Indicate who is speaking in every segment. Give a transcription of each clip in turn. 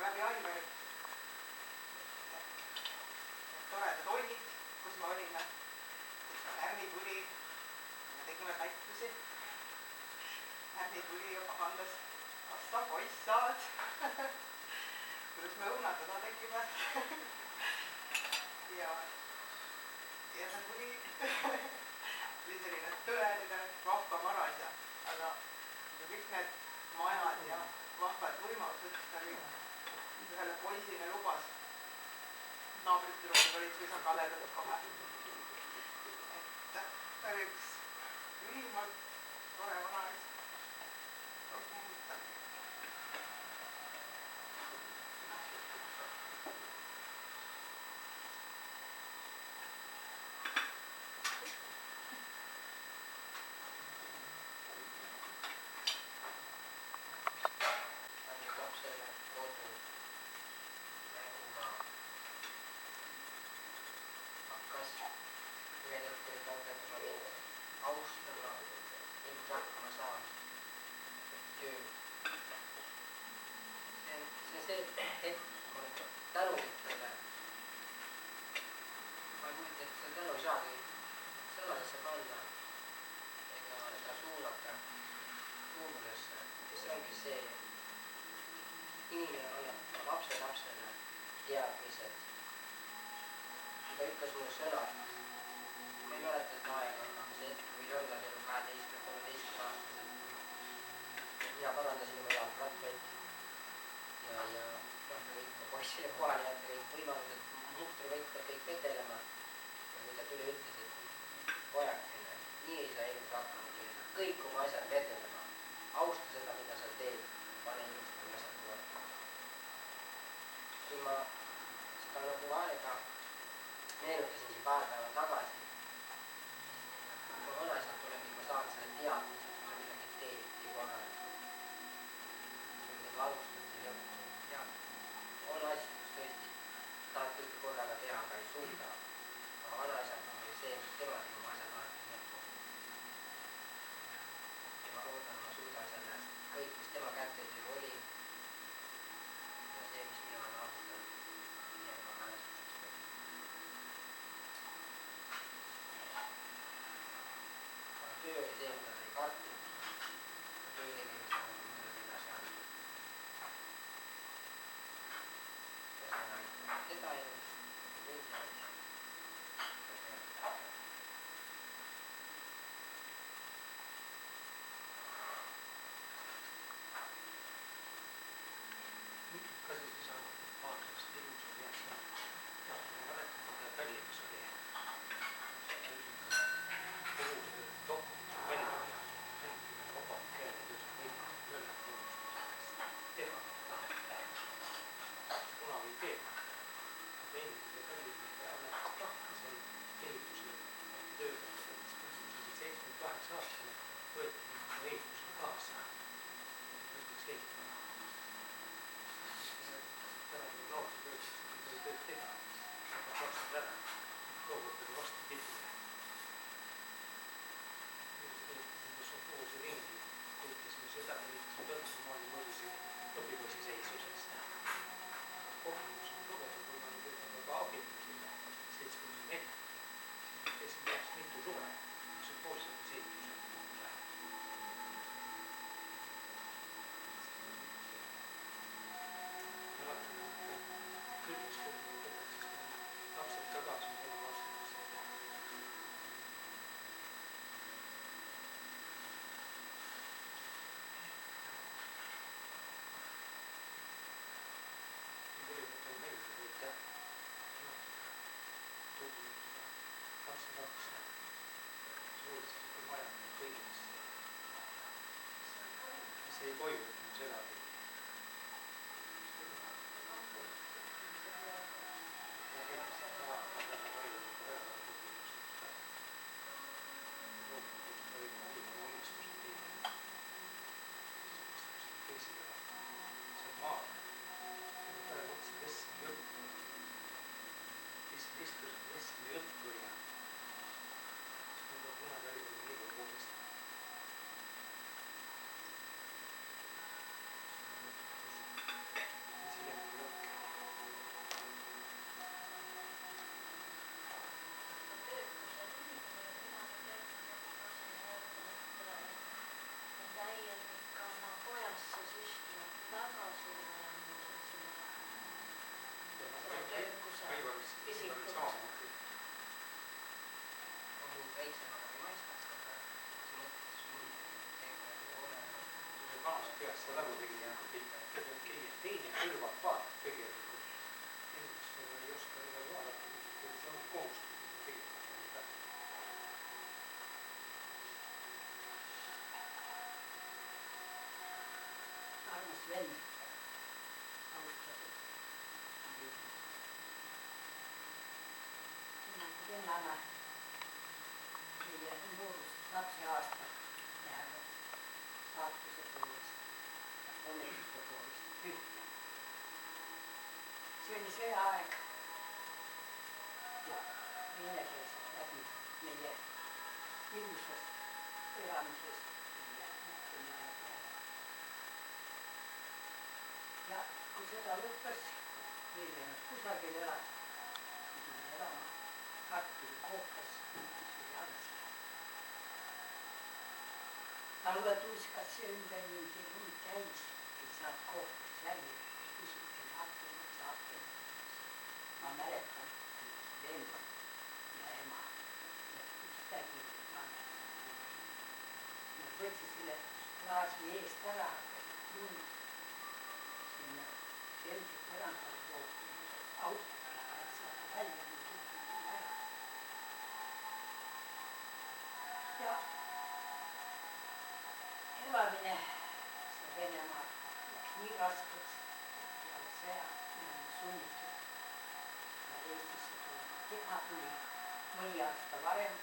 Speaker 1: läbi Aiveri toredad ollid, kus me olime, Ärni tuli, me tegime pättusi. Ärni tuli ja pahandas, kas sa poiss saad? Kuidas me õunatama tegime. ja ta tuli selline tõeline vahva varaisa, aga kõik need majad ja vahvad võimalused, ta ühele poisile lubas. Naabritüdrukud olid suisa kadedad kohe. Ta oli üks ülimalt tore vanaisa. Rohkem midagi.
Speaker 2: See hetk, ma olen tänulik talle. Ma ei kujuta, et seda tänu ei saagi sõnadesse panna ega suunata kuuludesse. See ongi see, inimene annab lapsele teadmised. Ta ütles mulle sõnad. Ma ei mäleta seda aega, see hetk võis olla seal 12-13 aastased. Mina parandasin oma head ratvaid. Ja ikka poissile kohale jätta kõik võimalused, mustruvõtt peab kõik vedelema. Ja kui ta tuli ütles, et pojakene, nii ei saa elus hakkama teha. Kõik oma asjad vedelema. Austa seda, mida sa teed, pane inimestel asjad tuvatama. Kui ma seda nagu aega meenutasin siin paar päeva tagasi, kui ma vanaisalt tulengi, ma saan selle teadmise, kui sa midagi teed korralikult. Kui midagi alustad. On asju, kus tõesti tahad kõike korraga teha, aga ei suuda. Aga vanaisad on veel see, mis tema tegi oma asjad alati lõppu. Ja ma loodan, ma suudan selle kõik, mis tema kätetöö oli ja see, mis mina olen aastal minema mälestuseks võtta. Aga töö oli see, mida ta ei kartnud. Töö tegemist on mõned edasi andnud. Seda ei ole, kõik ei ole.
Speaker 3: Kas siis lisanud, et Paarsast ilus oli jääks ja ma mäletan, mida Tallinnas oli. Kogu see dokument välja ja vabad keeled just kõik möllad kogustumisest teha. Kunagi ei tee. Endise Tallinna peale tahkasel ehitusel töötada, mis 78 aastane võeti ehitusel kaasa. Võtaks ehitama. Tänapäeval noorte töötsid, kui ei tööd teha. Aga maksad ära. Tookord oli vastu pidile. Ehitasime sopoosi ringi. Ehitasime seda, ehitasime tõnda maali mõõdusi õpipoisi seisusest. Kogemus on kogemus, kui ma nüüd töötan ka abimusile 74. Käisin pärast mitu suve, sopoosi ehitusel. peast ta tagurpidi hakkab pihta, et tegelikult keegi teine kõrvalt vaatab tegelikult. Inimestele ei oska edasi vaadata, et see ongi kohustus, tegelikult.
Speaker 4: Armas vend, austatud. Vennana meie noorust lapse aastal jäävad saatuse koolist, õnnetuste koolist ühte. See oli see aeg ja venekeelselt läbi meie ilusast elamisest ja mitte midagi ära. Ja kui seda lõppes, meil ei olnud kusagil elada, pidime elama Tartu Kookas, mis oli Altsla. Talve tuiskas see ümberringi lund täis, ei saanud Kookas välja, küsitele akendaks. Ma mäletan, et vend ja ema üks tädi vanema. Me võtsisime klaasi eest ära, lund sinna selge põrandale toodi autoga, et saada välja nüüd ära. Ja elamine see Venemaal läks nii raskeks, et peale sõja me olime sunnitud ka Eestisse tulema. Tema tuli mõni aasta varem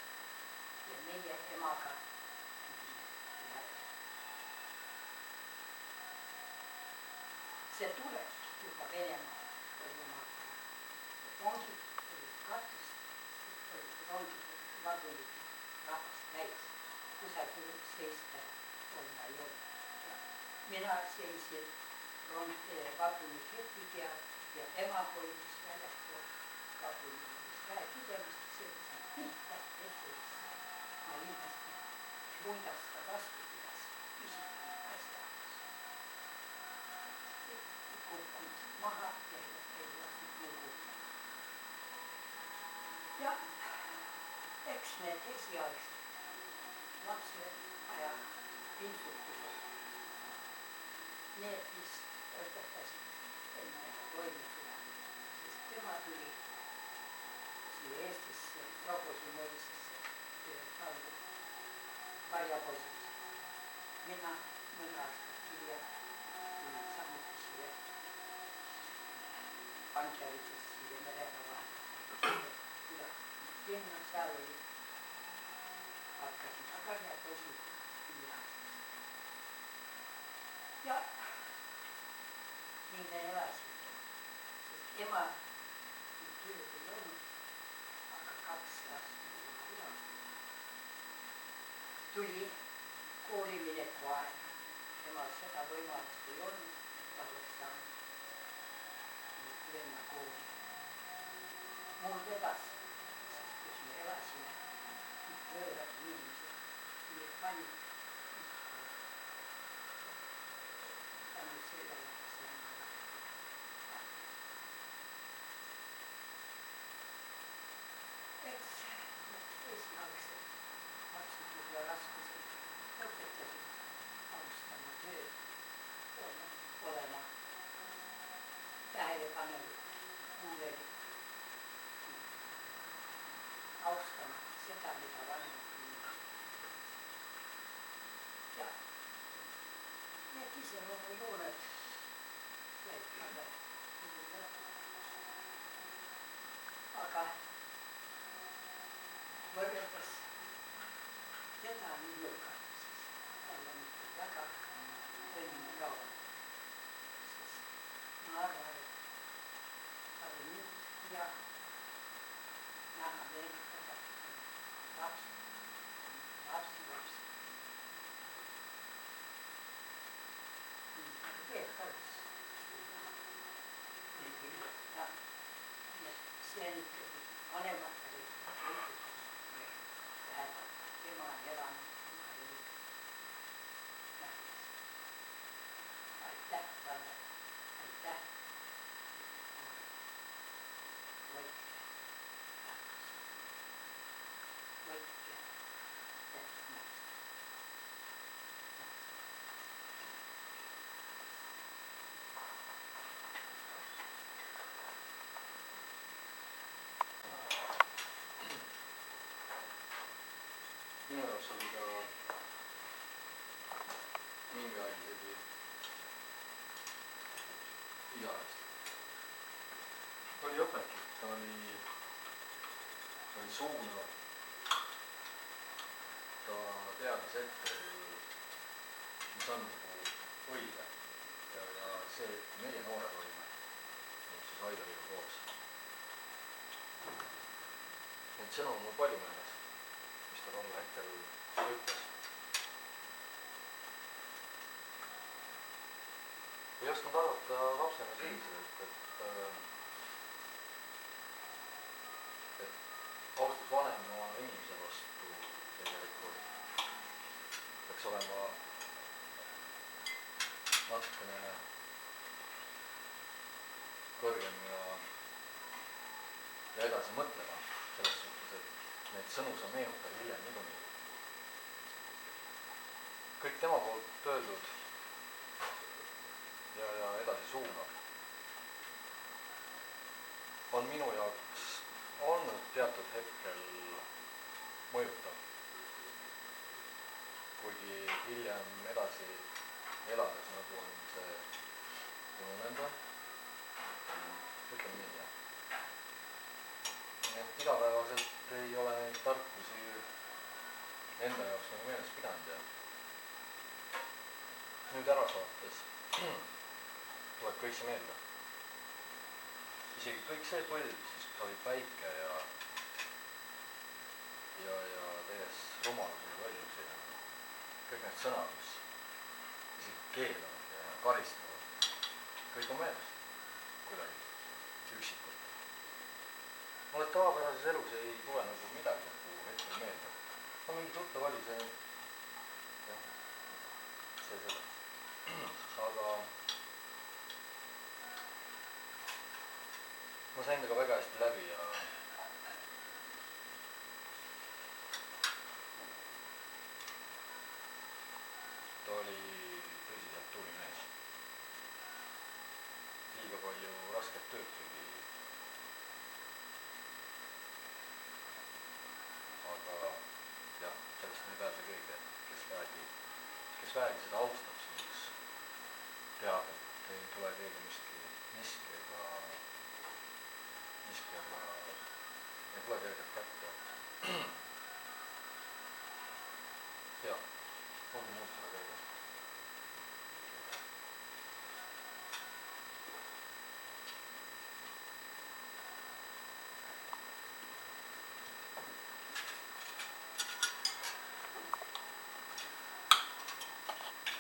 Speaker 4: ja meie emaga tulime järgi. See tulek juba Venemaal oli omakorda. Rongid olid katust, olid rongid, vagunid rahvast täis. Kusagil seista olla ei olnud. Mina seisin vaguni kepi peal ja ema hoidis väljaspool vagunilis käekidemist, sõitsin pihta esilisse. Ma ilmasin, kuidas ta vastu pidas, küsisin asjaks. Kukkunud maha ja ei lasknud nuguda. Ja eks need esialgsed lapse aja insultused, need vist õpetasid endaga toime tulema, sest tema tuli siia Eestisse, Rogosi mõisesse, talgu karjapoisiks. Mina mõne aastat hiljem tulin samuti siia Pankjavitsest siia merega vahetada. Sinna seal oli, hakkasin ka karjapoisid 4 aastast. Ja nii me elasime, sest ema tööd ei olnud, aga 2 aastat üle. Tuli kooli mineku aeg. Temal seda võimalust ei olnud, ta oleks saanud venna kooli. Mul vedas, sest kus me elasime, võõrad inimesed, nii et panid tänu sellele sain ma lahti. Eks esialgsed lapsed ja raskused õpetasid austama tööd, olema tähelepanelik, kuulelik, austama seda, mida vanemad inimesed. Ja need iseloomujooned jäid talle muidu jätkuks. Aga võrreldes teda minuga, siis tal on ikka väga õnne ka olnud. Sest ma arvan, et tal on nüüd hea näha meenutada lapsi. Veel kors. Ja see on ikkagi vanematele õigutus. Tähendab, tema on elanud oma elu nähtis. Aitäh talle, aitäh. Võitke vähemast. Võitke tehtud nähtis.
Speaker 5: minu jaoks oli ka mingi aeg isegi igavesti. Oli õpetlik, ta oli suunav, ta teadis ette, mis on nagu õige ja see, et meie noored olime, siis Aidariga koos. Need sõnu on mul palju meeles, mis ta tol hetkel ütles. Ei osanud arvata lapsena selliselt, et austus vanema inimese vastu tegelikult peaks olema natukene kõrgem ja edasi mõtlema selles suhtes, et neid sõnu sa meenuta hiljem niikuinii. Kõik tema poolt öeldud ja edasi suunab on minu jaoks olnud teatud hetkel mõjutav. Kuigi hiljem edasi elades nagu on see ununenda, ütleme nii, jah. Et igapäevaselt ei ole neid tarkusi enda jaoks nagu meeles pidanud ja nüüd ära saates tuleb kõik see meelde. Isegi kõik see põld, siis oli päike ja tees rumalusi ja võllusi ja kõik need sõnad, mis isegi keelavad ja karistavad, kõik on meeles kuidagi üksikult. Mulle tavapärases elus ei tule nagu midagi hetkel meelde. No mingi tuttav oli see, jah, see selleks. Aga ma sain temaga väga hästi läbi ja ta oli tõsiselt tubli mees. Liiga palju rasket tööd tegi. Aga jah, sellest ei pääse keegi, et kes vähegi seda austab, siis teab, et ei tule keegi miski aga ei tule kergelt kätte. Jah, olgu muust